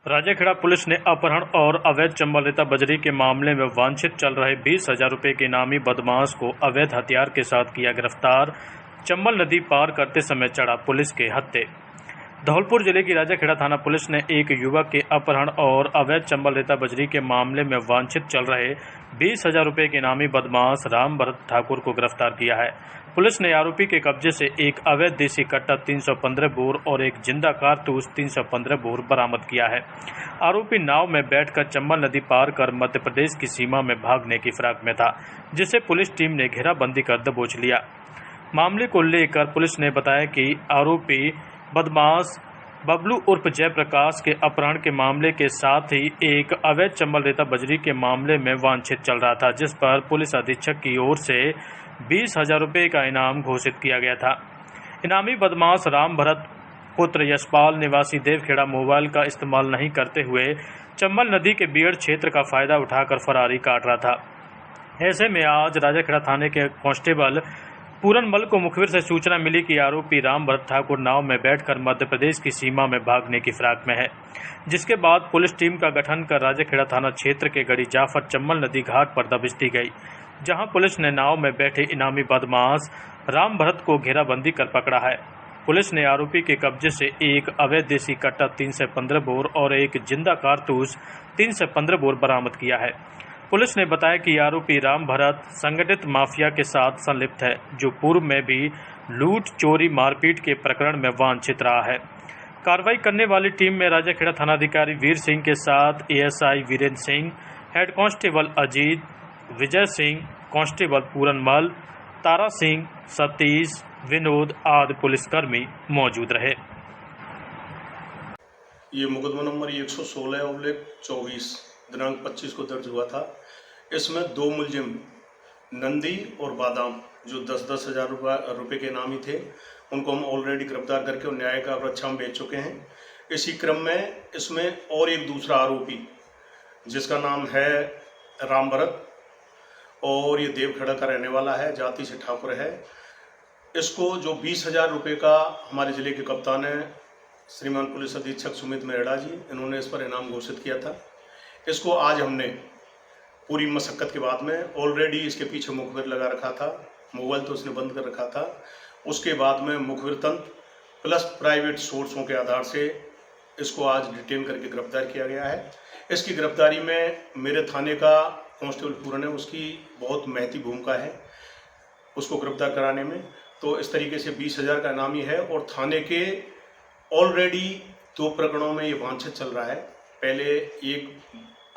Rajakhera police ने अपहरण और अवैध चंबल रेता बजरी के मामले में वांछित चल रहे 20,000 रुपये के इनामी बदमाश को अवैध हथियार के साथ किया गिरफ्तार। चंबल नदी पार करते समय चढ़ा पुलिस के हत्थे। धौलपुर जिले की राजाखेड़ा थाना पुलिस ने एक युवक के अपहरण और अवैध चंबल रेता बजरी के मामले में वांछित चल रहे 20,000 रुपये के इनामी बदमाश राम भरत ठाकुर को गिरफ्तार किया है। पुलिस ने आरोपी के कब्जे से एक अवैध देसी कट्टा 315 बोर और एक जिंदा कारतूस 315 बोर बरामद किया है। आरोपी नाव में बैठकर चंबल नदी पार कर मध्य प्रदेश की सीमा में भागने की फिराक में था, जिसे पुलिस टीम ने घेराबंदी कर दबोच लिया। मामले को लेकर पुलिस ने बताया कि आरोपी बदमाश बबलू उर्फ जयप्रकाश के अपहरण के मामले के साथ ही एक अवैध चंबल रेता बजरी के मामले में वांछित चल रहा था, जिस पर पुलिस अधीक्षक की ओर से 20,000 रुपये का इनाम घोषित किया गया था। इनामी बदमाश राम भरत पुत्र यशपाल निवासी देवखेड़ा मोबाइल का इस्तेमाल नहीं करते हुए चंबल नदी के बीड़ क्षेत्र का फायदा उठाकर फरारी काट रहा था। ऐसे में आज राजाखेड़ा थाने के कांस्टेबल पूरनमल को मुखबिर से सूचना मिली कि आरोपी राम भरत ठाकुर नाव में बैठकर मध्य प्रदेश की सीमा में भागने की फिराक में है, जिसके बाद पुलिस टीम का गठन कर राजाखेड़ा थाना क्षेत्र के गढ़ी जाफर चंबल नदी घाट पर दबिश दी गई, जहां पुलिस ने नाव में बैठे इनामी बदमाश राम भरत को घेराबंदी कर पकड़ा है। पुलिस ने आरोपी के कब्जे से एक अवैध देसी कट्टा 315 बोर और एक जिंदा कारतूस 315 बोर बरामद किया है। पुलिस ने बताया कि आरोपी राम भरत संगठित माफिया के साथ संलिप्त है, जो पूर्व में भी लूट, चोरी, मारपीट के प्रकरण में वांछित रहा है। कार्रवाई करने वाली टीम में राजाखेड़ा थानाधिकारी वीर सिंह के साथ ASI Virendra Singh, head constable Ajit, Vijay Singh, constable Puranmal, Tara Singh, Satish, Vinod आदि पुलिसकर्मी मौजूद रहे। ये मुकदमा नंबर 116/24 दिनांक 25 को दर्ज हुआ था। इसमें दो मुलजिम नंदी और बादाम जो 10-10 हज़ार रुपये के इनामी थे, उनको हम ऑलरेडी गिरफ्तार करके और न्यायिक रक्षा में भेज चुके हैं। इसी क्रम में इसमें और एक दूसरा आरोपी जिसका नाम है राम भरत और ये देवखेड़ा का रहने वाला है, जाति से ठाकुर है। इसको जो 20,000 रुपये का हमारे ज़िले के कप्तान है श्रीमान पुलिस अधीक्षक सुमित मेहड़ा जी, इन्होंने इस पर इनाम घोषित किया था। इसको आज हमने पूरी मशक्क़त के बाद में ऑलरेडी इसके पीछे मुखबिर लगा रखा था, मोबाइल तो उसने बंद कर रखा था। उसके बाद में मुखबिर तंत्र प्लस प्राइवेट सोर्सों के आधार से इसको आज डिटेन करके गिरफ्तार किया गया है। इसकी गिरफ्तारी में मेरे थाने का कांस्टेबल पूरन है, उसकी बहुत महती भूमिका है उसको गिरफ्तार कराने में। तो इस तरीके से 20,000 का इनामी है और थाने के ऑलरेडी 2 प्रकरणों में ये वांछित चल रहा है। पहले एक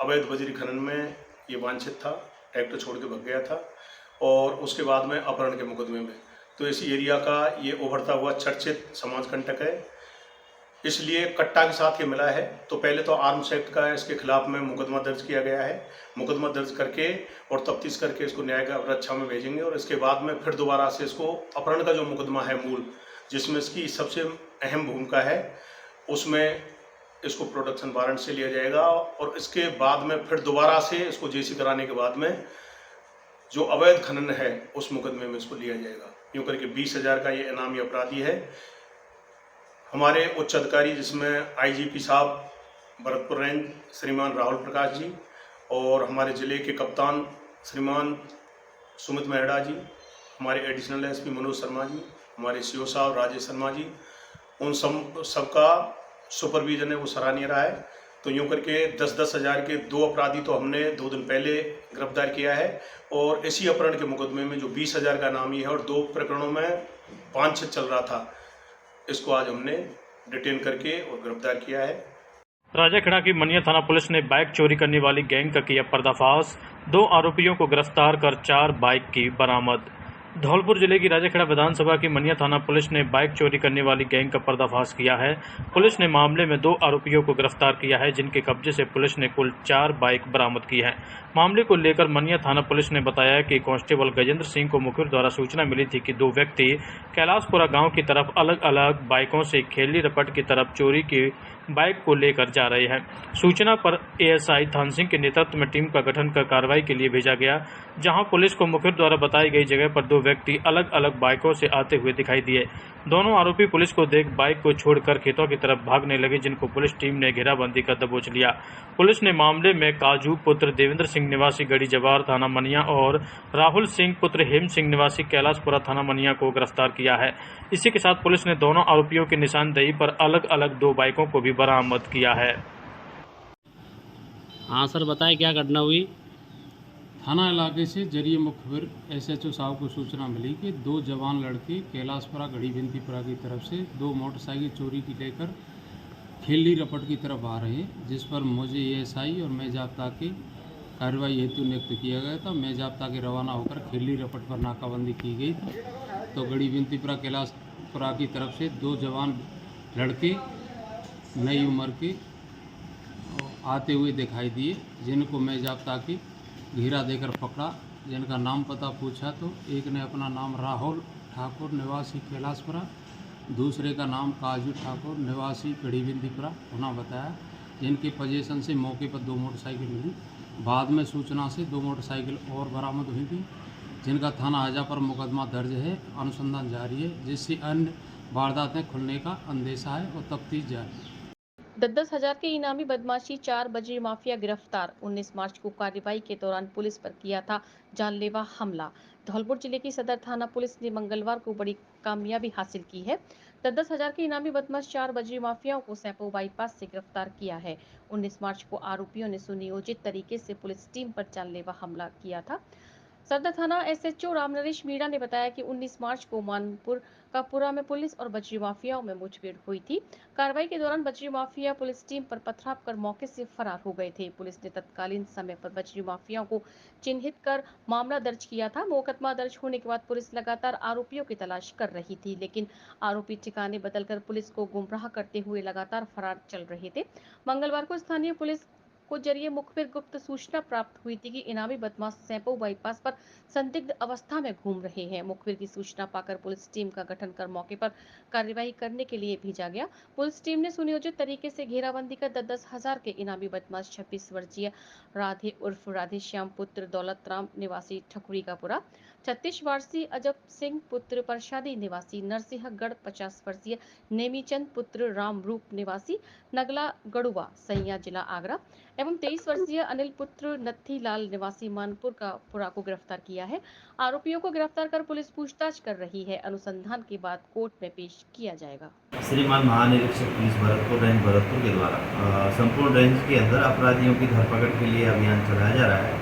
अवैध बजरी खनन में ये वांछित था, ट्रैक्टर छोड़ के भाग गया था, और उसके बाद में अपहरण के मुकदमे में। तो इस एरिया का ये उभरता हुआ चर्चित समाज कंटक है, इसलिए कट्टा के साथ ये मिला है। तो पहले तो आर्म्स एक्ट का इसके खिलाफ में मुकदमा दर्ज किया गया है। मुकदमा दर्ज करके और तफ्तीश करके इसको न्यायिक रक्षा में भेजेंगे और इसके बाद में फिर दोबारा से इसको अपहरण का जो मुकदमा है मूल, जिसमें इसकी सबसे अहम भूमिका है, उसमें इसको प्रोडक्शन वारंट से लिया जाएगा और इसके बाद में फिर दोबारा से इसको जेसी कराने के बाद में जो अवैध खनन है उस मुकदमे में इसको लिया जाएगा। यूँ करके 20,000 का ये इनामी अपराधी है। हमारे उच्च अधिकारी जिसमें आईजीपी साहब भरतपुर रेंज श्रीमान राहुल प्रकाश जी और हमारे ज़िले के कप्तान श्रीमान सुमित मेहड़ा जी, हमारे एडिशनल एसपी मनोज शर्मा जी, हमारे सीओ साहब राजेश शर्मा जी, उन सबका सुपरविजन है वो सराहनीय रहा है। तो यूँ करके 10-10 हज़ार के 2 अपराधी तो हमने 2 दिन पहले गिरफ्तार किया है और इसी अपहरण के मुकदमे में जो 20,000 का इनामी है और 2 प्रकरणों में वांछित चल रहा था, इसको आज हमने डिटेन करके और गिरफ्तार किया है। राजाखेड़ा की मनिया थाना पुलिस ने बाइक चोरी करने वाली गैंग का किया पर्दाफाश, 2 आरोपियों को गिरफ्तार कर 4 बाइक की बरामद। धौलपुर जिले की राजाखेड़ा विधानसभा की मनिया थाना पुलिस ने बाइक चोरी करने वाली गैंग का पर्दाफाश किया है। पुलिस ने मामले में 2 आरोपियों को गिरफ्तार किया है, जिनके कब्जे से पुलिस ने कुल 4 बाइक बरामद की है। मामले को लेकर मनिया थाना पुलिस ने बताया कि कांस्टेबल गजेंद्र सिंह को मुखबिर द्वारा सूचना मिली थी कि 2 व्यक्ति कैलाशपुरा गांव की तरफ अलग अलग बाइकों से खेली रपट की तरफ चोरी की बाइक को लेकर जा रहे हैं। सूचना पर एएसआई थान सिंह के नेतृत्व में टीम का गठन कर कार्रवाई के लिए भेजा गया, जहां पुलिस को मुखबिर द्वारा बताई गई जगह पर 2 व्यक्ति अलग अलग बाइकों से आते हुए दिखाई दिए। दोनों आरोपी पुलिस को देख बाइक को छोड़कर खेतों की तरफ भागने लगे, जिनको पुलिस टीम ने घेराबंदी कर दबोच लिया। पुलिस ने मामले में काजू पुत्र देवेंद्र सिंह निवासी गढ़ी जवार थाना मनिया और राहुल सिंह पुत्र हेम सिंह निवासी कैलाशपुरा थाना मनिया को गिरफ्तार किया है। इसी के साथ पुलिस ने दोनों आरोपियों की निशानदेही पर अलग अलग 2 बाइकों को भी बरामद किया है। हाँ सर, बताएं क्या घटना हुई। थाना इलाके से जरिए मुखबिर SHO साहब को सूचना मिली कि 2 जवान लड़के कैलाशपुरा गढ़ी बिंदीपुरा की तरफ से 2 मोटरसाइकिल चोरी की लेकर खेली रपट की तरफ आ रहे हैं, जिस पर मुझे ASI और मैं जाब्ता की कार्रवाई हेतु नियुक्त किया गया था। मैं जाब्ता के रवाना होकर खेली रपट पर नाकाबंदी की गई थी, तो गढ़ी बिंदीपुरा कैलाशपुरा की तरफ से 2 जवान लड़के नई उम्र के आते हुए दिखाई दिए, जिनको मैं जाब्ता की घेरा देकर पकड़ा। जिनका नाम पता पूछा तो एक ने अपना नाम राहुल ठाकुर निवासी कैलाशपुरा, दूसरे का नाम काजू ठाकुर निवासी गढ़ी बिंदीपुरा होना बताया। जिनके पोजीशन से मौके पर 2 मोटरसाइकिल मिली। बाद में सूचना से 2 मोटरसाइकिल और बरामद हुई थी, जिनका थाना आजा पर मुकदमा दर्ज है। अनुसंधान जारी है, जिससे अन्य वारदातें खुलने का अंदेशा है और तफ्तीश जारी है। 10,000 के इनामी बदमाशी 4 बजरी माफिया गिरफ्तार। 19 मार्च को कार्रवाई के दौरान पुलिस पर किया था जानलेवा हमला। धौलपुर जिले की सदर थाना पुलिस ने मंगलवार को बड़ी कामयाबी हासिल की है। 10,000 के इनामी बदमाश 4 बजरी माफियाओं को सैपो बाईपास से गिरफ्तार किया है। 19 मार्च को आरोपियों ने सुनियोजित तरीके से पुलिस टीम पर जानलेवा हमला किया था। सदर थाना SHO रामनरेश मीणा ने बताया कि 19 मार्च को मानपुर कापुरा में पुलिस और बजरी माफियाओं में मुठभेड़ हुई थी। कार्रवाई के दौरान बजरी माफिया पुलिस टीम पर पथराव कर मौके से फरार हो गए थे। पुलिस ने तत्कालीन समय पर बजरी माफियाओं को चिन्हित कर मामला दर्ज किया था। मुकदमा दर्ज होने के बाद पुलिस लगातार आरोपियों की तलाश कर रही थी, लेकिन आरोपी ठिकाने बदलकर पुलिस को गुमराह करते हुए लगातार फरार चल रहे थे। मंगलवार को स्थानीय पुलिस को जरिए मुखबिर गुप्त सूचना प्राप्त हुई थी कि इनामी बदमाश सैपो बाईपास पर संदिग्ध अवस्था में घूम रहे हैं। मुखबिर की सूचना पाकर पुलिस टीम का गठन कर मौके पर कार्यवाही करने के लिए भेजा गया। पुलिस टीम ने सुनियोजित तरीके से घेराबंदी कर 10,000 के इनामी बदमाश 26 वर्षीय राधे उर्फ राधे श्याम पुत्र दौलत राम निवासी ठकुरी का पुरा, 36 वर्षीय अजब सिंह पुत्र प्रसादी निवासी नरसिंहगढ़, 50 वर्षीय नेमीचंद पुत्र राम रूप निवासी नगला गढ़ुआ सैया जिला आगरा एवं 23 वर्षीय अनिल पुत्र नत्थी लाल निवासी मानपुर का पुरा को गिरफ्तार किया है। आरोपियों को गिरफ्तार कर पुलिस पूछताछ कर रही है। अनुसंधान के बाद कोर्ट में पेश किया जाएगा। श्रीमान महानिरीक्षक पुलिस भरतपुर रेंज भरतपुर के द्वारा संपूर्ण रेंज के अंदर अपराधियों की धरपकड़ के लिए अभियान चलाया जा रहा है।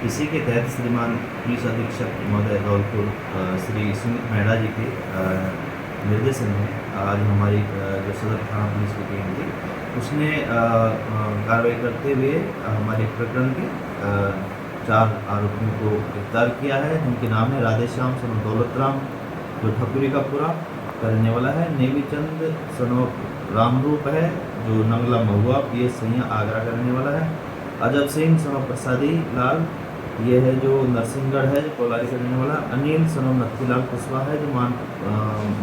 इसी के तहत श्रीमान पुलिस अधीक्षक महोदय धौलपुर श्री सुमित मेहरा जी के निर्देशन में आज हमारी जो सदर थाना पुलिस की टीम थी उसने कार्रवाई करते हुए हमारे प्रकरण के 4 आरोपियों को गिरफ्तार किया है, जिनके नाम है राधे श्याम सन दौलत राम जो ठकुरी का पूरा करने वाला है, नेमीचंद सन रामरूप है जो नंगला महुआ PS सैया आगरा करने वाला है, अजब सिंह सन प्रसादी लाल ये है जो नरसिंहगढ़ है जो कोलारी करने वाला, अनिल सन नत्थीलाल कुशवाहा है जो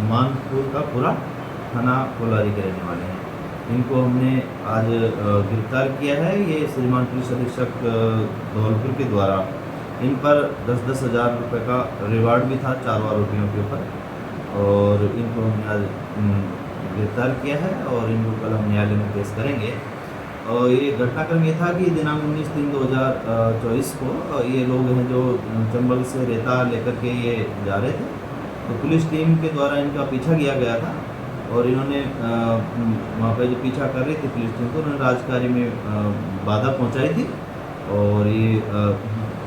मानपुर का पूरा थाना कोलारी के रहने वाले हैं। इनको हमने आज गिरफ्तार किया है। ये श्रीमान पुलिस अधीक्षक धौलपुर के द्वारा इन पर 10-10 हज़ार रुपये का रिवार्ड भी था 4 आरोपियों के ऊपर, और इनको हमने आज गिरफ्तार किया है और इनको कल हम न्यायालय में पेश करेंगे। और ये घटनाक्रम ये था कि दिनांक 19/3/2024 को ये लोग हैं जो चंबल से रेता लेकर के ये जा रहे थे, तो पुलिस टीम के द्वारा इनका पीछा किया गया था और इन्होंने वहाँ पे जो पीछा कर रही थी पुलिस टीम को, उन्होंने राजकार्य में बाधा पहुँचाई थी और ये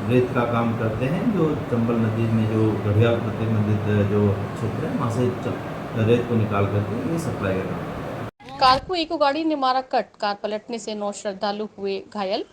रेत का काम करते हैं जो चंबल नदी में जो घड़ियाल प्रतिबंधित जो क्षेत्र है वहाँ से रेत को निकाल करके ये सप्लाई करना। कार को इको गाड़ी ने मारा कट। कार पलटने से 9 श्रद्धालु हुए घायल।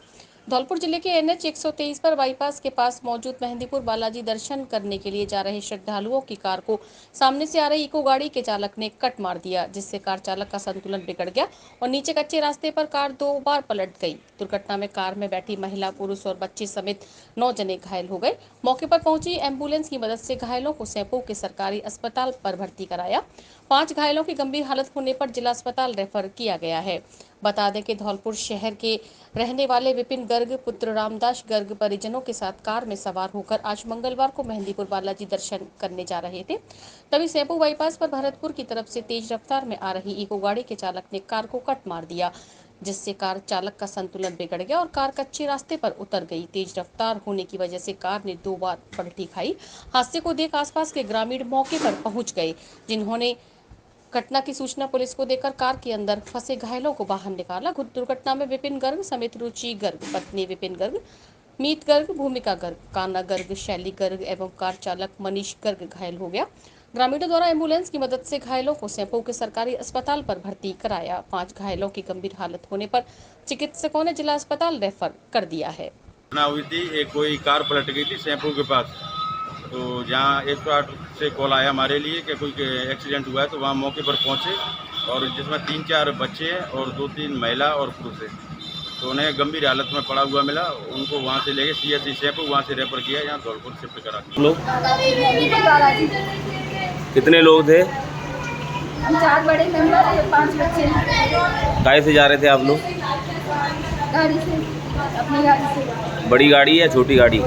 धौलपुर जिले के NH 123 पर बाईपास के पास मौजूद मेहंदीपुर बालाजी दर्शन करने के लिए जा रहे श्रद्धालुओं की कार को सामने से आ रही इको गाड़ी के चालक ने कट मार दिया, जिससे कार चालक का संतुलन बिगड़ गया और नीचे कच्चे रास्ते पर कार 2 बार पलट गई। दुर्घटना में कार में बैठी महिला, पुरुष और बच्चे समेत 9 जने घायल हो गए। मौके पर पहुंची एम्बुलेंस की मदद से घायलों को सैपो के सरकारी अस्पताल पर भर्ती कराया। 5 घायलों की गंभीर हालत होने पर जिला अस्पताल रेफर किया गया है। बता दें कि धौलपुर शहर के रहने वाले विपिन गर्ग पुत्र रामदास गर्ग परिजनों के साथ कार में सवार होकर आज मंगलवार को मेहंदीपुर बालाजी दर्शन करने जा रहे थे। तभी सेंपू बाईपास पर भरतपुर की तरफ से तेज रफ्तार में आ रही इको गाड़ी के चालक ने कार को कट मार दिया, जिससे कार चालक का संतुलन बिगड़ गया और कार कच्चे रास्ते पर उतर गई। तेज रफ्तार होने की वजह से कार ने 2 बार पलटी खाई। हादसे को देख आसपास के ग्रामीण मौके पर पहुंच गए, जिन्होंने घटना की सूचना पुलिस को देकर कार के अंदर फंसे घायलों को बाहर निकाला। दुर्घटना में विपिन गर्ग समेत रुचि गर्ग, पत्नी विपिन गर्ग, मीत गर्ग, भूमिका गर्ग, कान्हा गर्ग, शैली गर्ग एवं कार चालक मनीष गर्ग घायल हो गया। ग्रामीणों द्वारा एम्बुलेंस की मदद से घायलों को सेंपू के सरकारी अस्पताल पर भर्ती कराया। 5 घायलों की गंभीर हालत होने पर चिकित्सकों ने जिला अस्पताल रेफर कर दिया है। घटना हुई थी, एक कोई कार पलट गई थी सेंपू के पास, तो जहाँ 108 से कॉल आया हमारे लिए कि कोई एक्सीडेंट हुआ है, तो वहाँ मौके पर पहुँचे और जिसमें 3-4 बच्चे हैं और 2-3 महिला और पुरुष हैं, तो उन्हें गंभीर हालत में पड़ा हुआ मिला। उनको वहाँ से लेके CSC सेंपू वहाँ से रेफर किया, यहाँ धौलपुर शिफ्ट करा। लोग कितने लोग थे? हम 4 बड़े मेंबर और 5 बच्चे। गाड़ी से जा रहे थे आप लोग? गाड़ी से, अपनी गाड़ी से। बड़ी गाड़ी या छोटी गाड़ी?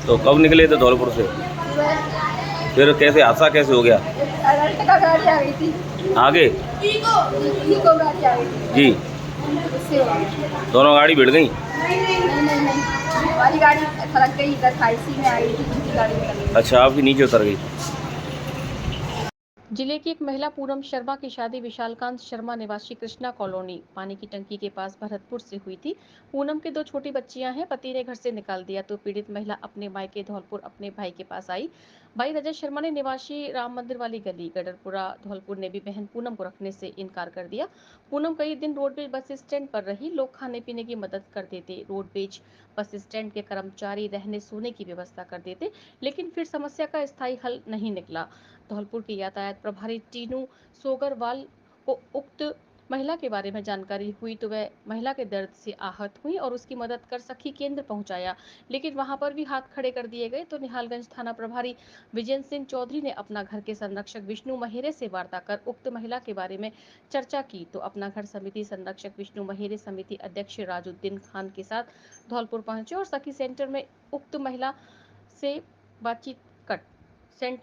तो कब निकले थे धौलपुर से? फिर कैसे हादसा कैसे हो गया? अर्टिगा गाड़ी आ गई थी आगे? इको गाड़ी आ गई थी जी। उससे हो गई। दोनों गाड़ी भिड़ गई? नहीं, हमारी गाड़ी थड़क गई, इधर खाईसी में आ गई थी, दूसरी गाड़ी निकल गई। अच्छा, आपकी नीचे उतर गई? जिले की एक महिला पूनम शर्मा की शादी विशालकांत शर्मा निवासी कृष्णा कॉलोनी पानी की टंकी के पास भरतपुर से हुई थी। पूनम के 2 छोटी बच्चियां हैं। पति ने घर से निकाल दिया तो पीड़ित महिला अपने मायके धौलपुर अपने भाई के पास आई। भाई रजत शर्मा ने निवासी राम मंदिर वाली गली गडरपुरा धौलपुर ने भी बहन पूनम को रखने से इनकार कर दिया। पूनम कई दिन रोडवेज बस स्टैंड पर रही। लोग खाने पीने की मदद कर देते, रोडवेज बस स्टैंड के कर्मचारी रहने सोने की व्यवस्था कर देते, लेकिन फिर समस्या का स्थायी हल नहीं निकला। धौलपुर की यातायात प्रभारी टीनू सोगरवाल को उक्त महिला के बारे में जानकारी हुई तो वह महिला के दर्द से आहत हुई और उसकी मदद कर सखी केंद्र पहुंचाया, लेकिन वहां पर भी हाथ खड़े कर दिए गए। तो निहालगंज थाना प्रभारी विजय सिंह चौधरी ने अपना घर के संरक्षक विष्णु महेरे से वार्ता कर उक्त महिला के बारे में चर्चा की तो अपना घर समिति संरक्षक विष्णु महेरे समिति अध्यक्ष राजुद्दीन खान के साथ धौलपुर पहुंचे और सखी सेंटर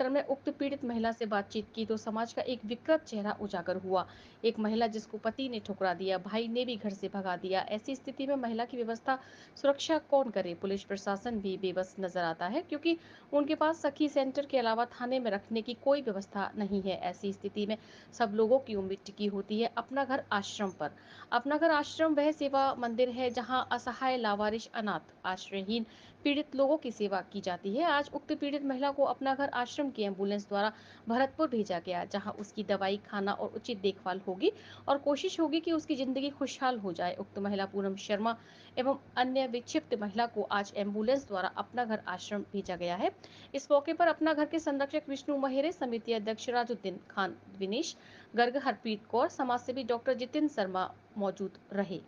में उक्त पीड़ित महिला से बातचीत की तो समाज का एक विकृत चेहरा उजागर हुआ। एक महिला जिसको पति ने ठुकरा दिया, भाई ने भी घर से भगा दिया। ऐसी स्थिति में महिला की व्यवस्था सुरक्षा कौन करे? पुलिस प्रशासन भी बेबस नजर आता है, क्योंकि उनके पास सखी सेंटर के अलावा थाने में रखने की कोई व्यवस्था नहीं है। ऐसी स्थिति में सब लोगों की उम्मीद टिकी होती है अपना घर आश्रम पर। अपना घर आश्रम वह सेवा मंदिर है जहाँ असहाय, लावारिश, अनाथ, आश्रयहीन पीड़ित लोगों की सेवा की जाती है। आज उक्त पीड़ित महिला को अपना घर आश्रम की एम्बुलेंस द्वारा भरतपुर भेजा गया, जहां उसकी दवाई, खाना और उचित देखभाल होगी और कोशिश होगी कि उसकी जिंदगी खुशहाल हो जाए। उक्त महिला पूनम शर्मा एवं अन्य विक्षिप्त महिला को आज एम्बुलेंस द्वारा अपना घर आश्रम भेजा गया है। इस मौके पर अपना घर के संरक्षक विष्णु महेरे, समिति अध्यक्ष राजुद्दीन खान, विनेश गर्ग, हरप्रीत कौर, समाजसेवी डॉक्टर जितिन शर्मा मौजूद रहे।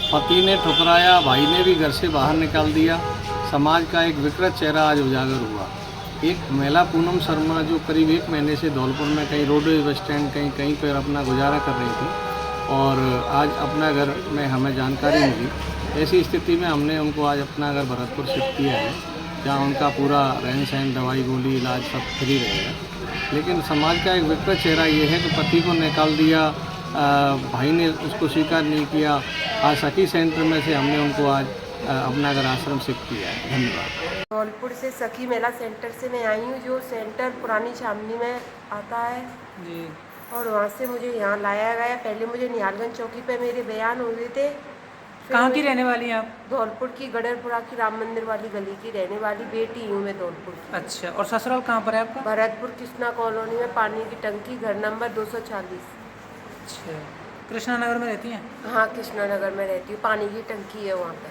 पति ने ठुकराया, भाई ने भी घर से बाहर निकाल दिया। समाज का एक विकृत चेहरा आज उजागर हुआ। एक महिला पूनम शर्मा जो करीब 1 महीने से धौलपुर में कहीं रोडवेज बस स्टैंड कहीं पर अपना गुजारा कर रही थी और आज अपना घर में हमें जानकारी मिली। ऐसी स्थिति में हमने उनको आज अपना घर भरतपुर शिफ्ट किया है, जहाँ उनका पूरा रहन सहन, दवाई, गोली, इलाज सब फ्री रहेगा। लेकिन समाज का एक विकृत चेहरा ये है कि पति को निकाल दिया, भाई ने उसको स्वीकार नहीं किया। आज सखी सेंटर में से हमने उनको आज अपना घर आश्रम शिफ्ट किया है। धन्यवाद। धौलपुर से सखी मेला सेंटर से मैं आई हूँ, जो सेंटर पुरानी छावनी में आता है जी, और वहाँ से मुझे यहाँ लाया गया। पहले मुझे निहालगंज चौकी पे मेरे बयान हुए थे। कहाँ की रहने वाली हैं आप? धौलपुर की, गडरपुरा की राम मंदिर वाली गली की रहने वाली बेटी हूँ मैं धौलपुर की। अच्छा, और ससुराल कहाँ पर है आपका? भरतपुर कृष्णा कॉलोनी में, पानी की टंकी, घर नंबर 240। अच्छा, कृष्णा नगर में रहती हैं? हाँ, कृष्णा नगर में रहती हूँ, पानी की टंकी है वहाँ पे।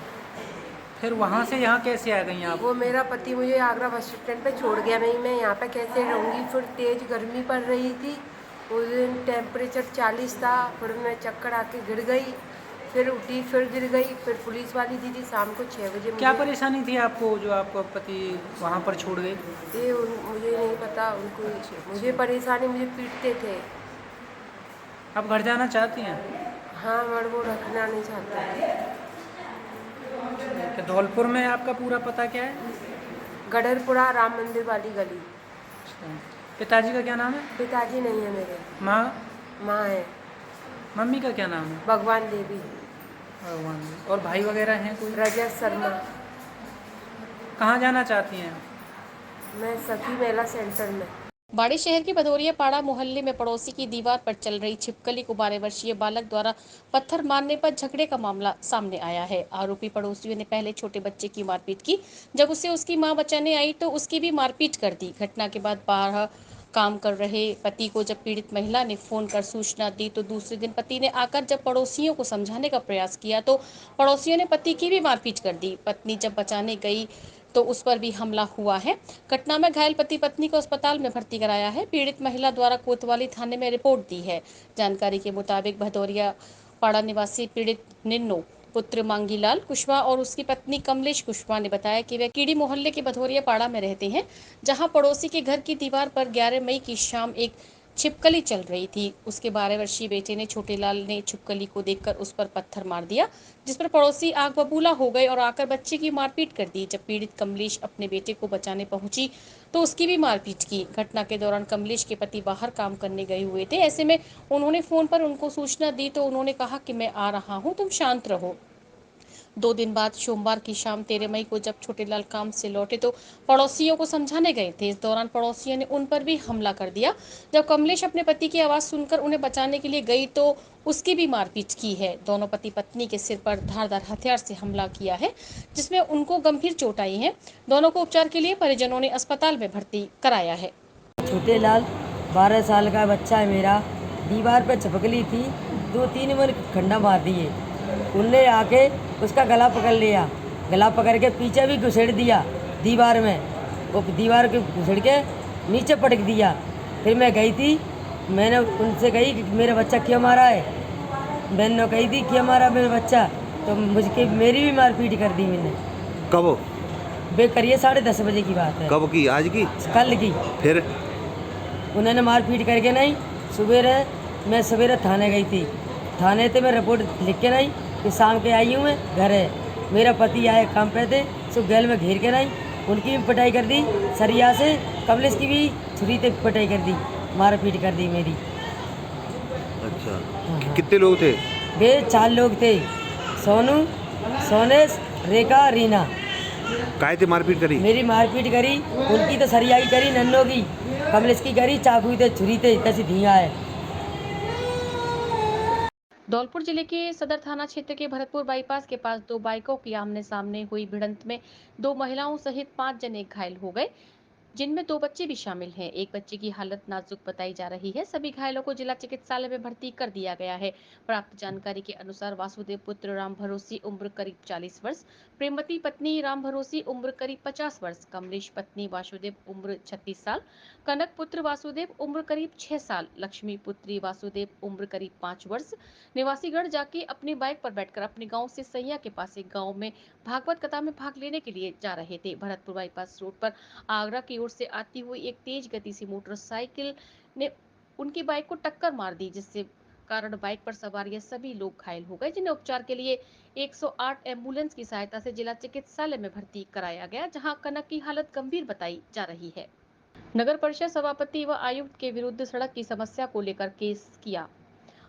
फिर वहाँ से यहाँ कैसे आ गई आप? वो मेरा पति मुझे आगरा बस स्टैंड पे छोड़ गया। मैं यहाँ पे कैसे रहूँगी? फिर तेज़ गर्मी पड़ रही थी, उस दिन टेम्परेचर 40 था। फिर मैं चक्कर आके गिर गई, फिर उठी, फिर गिर गई। फिर पुलिस वाली दीदी शाम को 6 बजे। क्या परेशानी थी आपको जो आपको पति वहाँ पर छोड़ गए? ये मुझे नहीं पता, उनको मुझे परेशानी, मुझे पीटते थे। आप घर जाना चाहती हैं? हाँ, मगर वो रखना नहीं चाहता। तो धौलपुर में आपका पूरा पता क्या है? गढ़रपुरा राम मंदिर वाली गली। पिताजी का क्या नाम है? पिताजी नहीं है मेरे, माँ? माँ है। मम्मी का क्या नाम है? भगवान देवी। भगवान जी। और भाई वगैरह हैं कोई? रजत शर्मा। कहाँ जाना चाहती हैं? मैं सखी मेला सेंटर में। बाड़ी शहर के भदौरिया पाड़ा मोहल्ले में पड़ोसी की दीवार पर चल रही छिपकली को 12 वर्षीय बालक द्वारा पत्थर मारने पर झगड़े का मामला सामने आया है। आरोपी पड़ोसियों ने पहले छोटे बच्चे की मारपीट की, जब उसे उसकी मां बचाने आई तो उसकी भी मारपीट कर दी। घटना के बाद बाहर काम कर रहे पति को जब पीड़ित महिला ने फोन कर सूचना दी तो दूसरे दिन पति ने आकर जब पड़ोसियों को समझाने का प्रयास किया तो पड़ोसियों ने पति की भी मारपीट कर दी। पत्नी जब बचाने गई तो उस पर भी हमला हुआ है। घटना में घायल पति पत्नी को अस्पताल में भर्ती कराया है। पीड़ित महिला द्वारा कोतवाली थाने में रिपोर्ट दी है। जानकारी के मुताबिक भदौरिया पाड़ा निवासी पीड़ित निन्नो पुत्र मांगीलाल कुशवाहा और उसकी पत्नी कमलेश कुशवाहा ने बताया कि वे कीड़ी मोहल्ले के भदौरिया पाड़ा में रहते हैं, जहां पड़ोसी के घर की दीवार पर 11 मई की शाम एक छिपकली चल रही थी। उसके 12 वर्षीय बेटे ने छोटे लाल ने छिपकली को देखकर उस पर पत्थर मार दिया, जिस पर पड़ोसी आग बबूला हो गए और आकर बच्चे की मारपीट कर दी। जब पीड़ित कमलेश अपने बेटे को बचाने पहुंची तो उसकी भी मारपीट की। घटना के दौरान कमलेश के पति बाहर काम करने गए हुए थे। ऐसे में उन्होंने फोन पर उनको सूचना दी तो उन्होंने कहा कि मैं आ रहा हूं, तुम शांत रहो। 2 दिन बाद सोमवार की शाम 13 मई को जब छोटेलाल काम से लौटे तो पड़ोसियों को समझाने गए थे। इस दौरान पड़ोसियों ने उन पर भी हमला कर दिया। जब कमलेश अपने पति की आवाज सुनकर उन्हें बचाने के लिए गई तो उसकी भी मारपीट की है। दोनों पति पत्नी के सिर पर धारदार हथियार से हमला किया है, जिसमें उनको गंभीर चोट आई है। दोनों को उपचार के लिए परिजनों ने अस्पताल में भर्ती कराया है। छोटेलाल 12 साल का बच्चा है मेरा, दीवार पर चिपकली थी, 2-3 बार खंडा मार दिए। उनने आके उसका गला पकड़ लिया, गला पकड़ के पीछे भी घुसेड़ दिया दीवार में, वो दीवार के घुसेड़ के नीचे पटक दिया। फिर मैं गई थी, मैंने उनसे कही कि मेरा बच्चा क्यों मारा है, मैंने कही थी क्यों मारा मेरा बच्चा, तो मुझे मेरी भी मारपीट कर दी मैंने। कब? वे करिए 10:30 बजे की बात है। कब की? आज की? कल की। फिर उन्होंने मारपीट करके नहीं, मैं सवेरे थाने गई थी, थाने से मैं रिपोर्ट लिख के नहीं कि शाम के आई हूँ मैं घर है। मेरा पति आए काम पे थे, सो गैल में घेर के नहीं, उनकी भी पिटाई कर दी सरिया से, कमलेश की भी छुरी से पिटाई कर दी, मारपीट कर दी मेरी। अच्छा। कितने लोग थे? वे 4 लोग थे, सोनू, सोनेश, रेखा, रीना। काय थे मारपीट करी? मेरी मारपीट करी, उनकी तो सरिया की करी, नन्नों की, कमलेश की करी, चाकू थे, छुरी थे, कैसी धीया है। धौलपुर जिले के सदर थाना क्षेत्र के भरतपुर बाईपास के पास 2 बाइकों की आमने सामने हुई भिड़ंत में 2 महिलाओं सहित 5 जने घायल हो गए, जिनमें 2 बच्चे भी शामिल हैं। एक बच्चे की हालत नाजुक बताई जा रही है। सभी घायलों को जिला चिकित्सालय में भर्ती कर दिया गया है। प्राप्त जानकारी के अनुसार वासुदेव पुत्र राम भरोसी उम्र करीब 40 वर्ष, प्रेमवती पत्नी राम भरोसी उम्र करीब 50 वर्ष, कमलेश पत्नी वासुदेव उम्र 36 साल, कनक पुत्र वासुदेव उम्र करीब 6 साल, लक्ष्मी पुत्री वासुदेव उम्र करीब 5 वर्ष निवासीगढ़ जाके अपनी बाइक पर बैठकर अपने गांव से सैया के पास एक गांव में भागवत कथा में भाग लेने के लिए जा रहे थे। भरतपुर बाईपास रोड पर आगरा की ओर से आती हुई एक तेज गति से मोटरसाइकिल ने उनकी बाइक को टक्कर मार दी, जिससे कारण बाइक पर सवार ये सभी लोग घायल हो गए, जिन्हें उपचार के लिए 108 एम्बुलेंस की सहायता से जिला चिकित्सालय में भर्ती कराया गया, जहां कनक की हालत गंभीर बताई जा रही है। नगर परिषद सभापति व आयुक्त के विरुद्ध सड़क की समस्या को लेकर केस किया।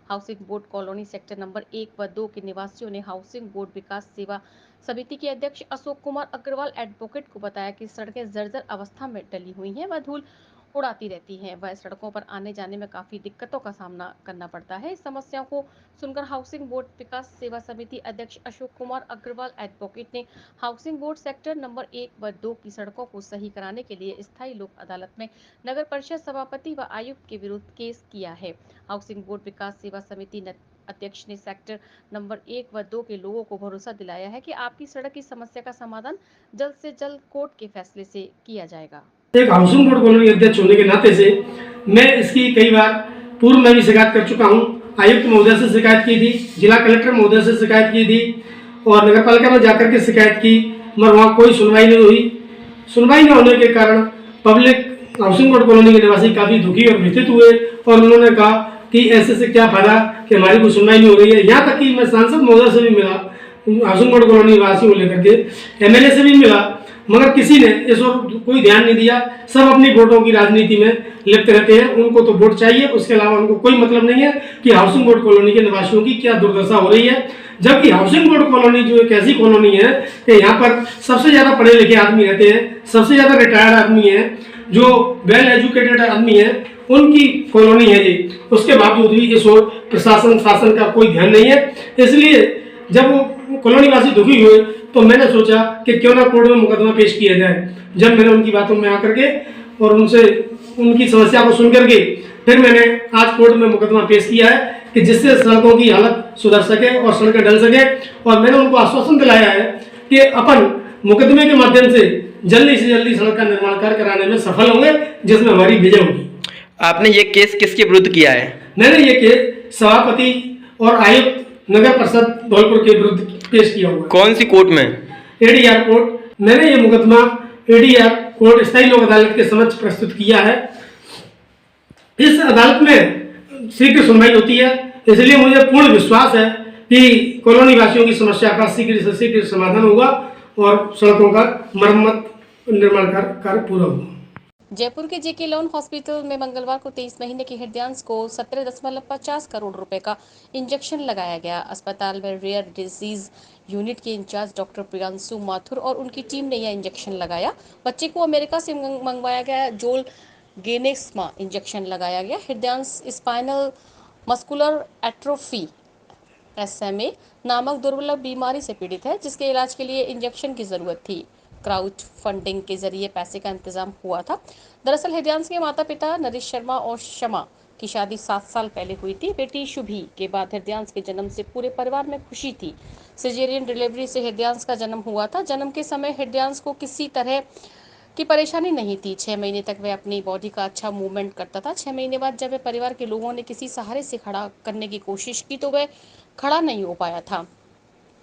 Housing board colony sector number 1 व 2 के निवासियों ने हाउसिंग बोर्ड विकास सेवा समिति के अध्यक्ष अशोक कुमार अग्रवाल एडवोकेट को बताया कि सड़कें जर्जर अवस्था में डली हुई हैं व धूल उड़ाती रहती हैं, वह सड़कों पर आने जाने में काफी दिक्कतों का सामना करना पड़ता है। इस समस्याओं को सुनकर हाउसिंग बोर्ड विकास सेवा समिति अध्यक्ष अशोक कुमार अग्रवाल एडवोकेट ने हाउसिंग बोर्ड सेक्टर नंबर 1 व 2 की सड़कों को सही कराने के लिए स्थायी लोक अदालत में नगर परिषद सभापति व आयुक्त के विरुद्ध केस किया है। हाउसिंग बोर्ड विकास सेवा समिति अध्यक्ष ने सेक्टर नंबर 1 व 2 के लोगों को भरोसा दिलाया है कि आपकी सड़क की समस्या का समाधान जल्द से जल्द कोर्ट के फैसले से किया जाएगा। एक हाउसिंग बोर्ड कॉलोनी अध्यक्ष होने के नाते से मैं इसकी कई बार पूर्व में भी शिकायत कर चुका हूं। आयुक्त महोदय से शिकायत की थी, जिला कलेक्टर महोदय से शिकायत की थी और नगर पालिका में जाकर के शिकायत की, मगर वहाँ कोई सुनवाई नहीं हुई। सुनवाई न होने के कारण पब्लिक हाउसिंग बोर्ड कॉलोनी के निवासी काफ़ी दुखी और व्यथित हुए और उन्होंने कहा कि ऐसे से क्या फायदा कि हमारी कोई सुनवाई नहीं हो रही है। यहाँ तक कि मैं सांसद महोदय से भी मिला, हाउसिंग बोर्ड कॉलोनी वासियों को लेकर के, एमएलए से भी मिला, मगर किसी ने इस ओर कोई ध्यान नहीं दिया। सब अपनी वोटों की राजनीति में लिप्त रहते हैं। उनको तो वोट चाहिए, उसके अलावा उनको कोई मतलब नहीं है कि हाउसिंग बोर्ड कॉलोनी के निवासियों की क्या दुर्दशा हो रही है। जबकि हाउसिंग बोर्ड कॉलोनी जो एक ऐसी कॉलोनी है कि यहाँ पर सबसे ज़्यादा पढ़े लिखे आदमी रहते हैं, सबसे ज़्यादा रिटायर्ड आदमी हैं, जो वेल एजुकेटेड आदमी हैं, उनकी कॉलोनी है ये। उसके बावजूद भी इस ओर प्रशासन शासन का कोई ध्यान नहीं है। इसलिए जब वो कॉलोनी वासी दुखी हुए तो मैंने सोचा कि क्यों ना कोर्ट में मुकदमा पेश किया जाए। जब मैंने उनकी बातों में आकर के और उनसे उनकी समस्या को सुन करके फिर मैंने आज कोर्ट में मुकदमा पेश किया है कि जिससे सड़कों की हालत सुधर सके और सड़कें डल सके। और मैंने उनको आश्वासन दिलाया है कि अपन मुकदमे के माध्यम से जल्दी से जल्दी सड़क का निर्माण कार्य कराने में सफल होंगे, जिसमें हमारी विजय होगी। आपने ये केस किसके विरुद्ध किया है? मैंने ये केस सभापति और आयुक्त नगर परिषद धौलपुर के विरुद्ध पेश किया हुआ है। कौन सी कोर्ट में? ADR court. मैंने ये मुकदमा एडीआर कोर्ट स्थायी लोक अदालत के समक्ष प्रस्तुत किया है। इस अदालत में शीघ्र सुनवाई होती है, इसलिए मुझे पूर्ण विश्वास है कि कॉलोनी वासियों की समस्या का शीघ्र से शीघ्र समाधान होगा और सड़कों का मरम्मत निर्माण कार्य पूरा होगा। जयपुर के जेके लोन हॉस्पिटल में मंगलवार को 23 महीने के हृदयांश को 17.50 करोड़ रुपए का इंजेक्शन लगाया गया। अस्पताल में रेयर डिजीज यूनिट के इंचार्ज डॉक्टर प्रियांशु माथुर और उनकी टीम ने यह इंजेक्शन लगाया। बच्चे को अमेरिका से मंगवाया गया जोल गेनेस्मा इंजेक्शन लगाया गया। Hridayansh spinal muscular atrophy SMA नामक दुर्लभ बीमारी से पीड़ित है, जिसके इलाज के लिए इंजेक्शन की जरूरत थी। क्राउड फंडिंग के जरिए पैसे का इंतजाम हुआ था। दरअसल हृदयांश के माता पिता नरेश शर्मा और शमा की शादी 7 साल पहले हुई थी। बेटी शुभी के बाद हृदयांश के जन्म से पूरे परिवार में खुशी थी। सिजेरियन डिलीवरी से हृदयांश का जन्म हुआ था। जन्म के समय हृदयांश को किसी तरह की परेशानी नहीं थी। 6 महीने तक वह अपनी बॉडी का अच्छा मूवमेंट करता था। 6 महीने बाद जब वह परिवार के लोगों ने किसी सहारे से खड़ा करने की कोशिश की तो वह खड़ा नहीं हो पाया था।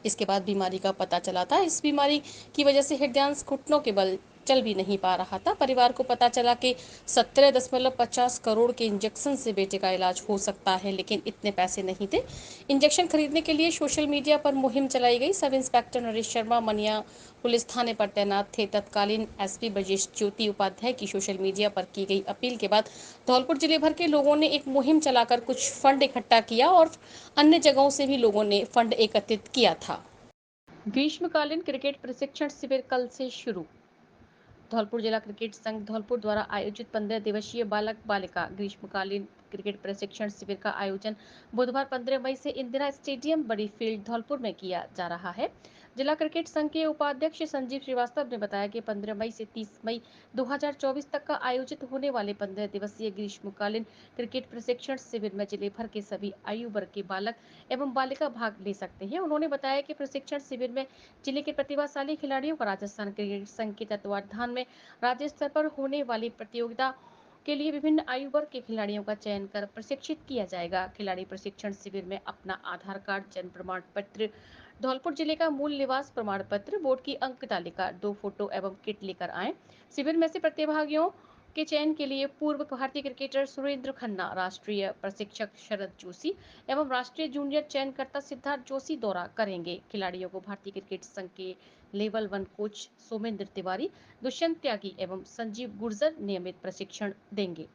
इसके बाद बीमारी का पता चला था। इस बीमारी की वजह से हृदयांश घुटनों के बल चल भी नहीं पा रहा था। परिवार को पता चला कि 17.50 करोड़ के इंजेक्शन से बेटे का इलाज हो सकता है, लेकिन इतने पैसे नहीं थे। इंजेक्शन खरीदने के लिए सोशल मीडिया पर मुहिम चलाई गई। सब इंस्पेक्टर नरेश शर्मा मनिया पुलिस थाने पर तैनात थे। तत्कालीन SP ब्रजेश ज्योति उपाध्याय की सोशल मीडिया पर की गई अपील के बाद धौलपुर जिले भर के लोगों ने एक मुहिम चलाकर कुछ फंड इकट्ठा किया और अन्य जगहों से भी लोगों ने फंड एकत्रित किया था। ग्रीष्मकालीन क्रिकेट प्रशिक्षण शिविर कल से शुरू। धौलपुर जिला क्रिकेट संघ धौलपुर द्वारा आयोजित 15 दिवसीय बालक बालिका ग्रीष्मकालीन क्रिकेट प्रशिक्षण शिविर का आयोजन बुधवार 15 मई से इंदिरा स्टेडियम बड़ी फील्ड धौलपुर में किया जा रहा है। जिला क्रिकेट संघ के उपाध्यक्ष संजीव श्रीवास्तव ने बताया कि 15 मई से 30 मई 2024 तक का आयोजित होने वाले 15 दिवसीय ग्रीष्मकालीन क्रिकेट प्रशिक्षण शिविर में जिले भर के सभी आयु वर्ग के बालक एवं बालिका भाग ले सकते हैं। उन्होंने बताया कि प्रशिक्षण शिविर में जिले के प्रतिभाशाली खिलाड़ियों का राजस्थान क्रिकेट संघ के तत्वाधान में राज्य स्तर पर होने वाली प्रतियोगिता के लिए विभिन्न आयु वर्ग के खिलाड़ियों का चयन कर प्रशिक्षित किया जाएगा। खिलाड़ी प्रशिक्षण शिविर में अपना आधार कार्ड, जन्म प्रमाण पत्र, धौलपुर जिले का मूल निवास प्रमाण पत्र, बोर्ड की अंक तालिका, 2 फोटो एवं किट लेकर आएं। शिविर में से प्रतिभागियों के चयन के लिए पूर्व भारतीय क्रिकेटर सुरेंद्र खन्ना, राष्ट्रीय प्रशिक्षक शरद जोशी एवं राष्ट्रीय जूनियर चयनकर्ता सिद्धार्थ जोशी दौरा करेंगे। खिलाड़ियों को भारतीय क्रिकेट संघ के लेवल 1 कोच सोमेंद्र तिवारी, दुष्यंत त्यागी एवं संजीव गुर्जर नियमित प्रशिक्षण देंगे।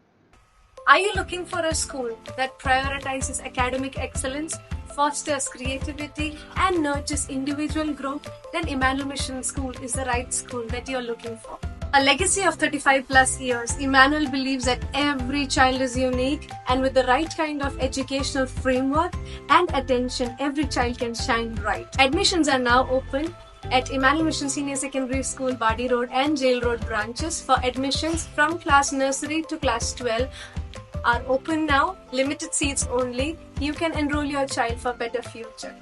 Are you looking for a school that prioritizes academic excellence, fosters creativity and nurtures individual growth? Then Emmanuel Mission School is the right school that you're looking for. A legacy of 35 plus years, Emmanuel believes that every child is unique, and with the right kind of educational framework and attention, every child can shine bright. Admissions are now open at Emmanuel Mission Senior Secondary School, Badi Road and Jail Road branches. For admissions from class nursery to class 12 are open now. Limited seats only. You can enroll your child for better future.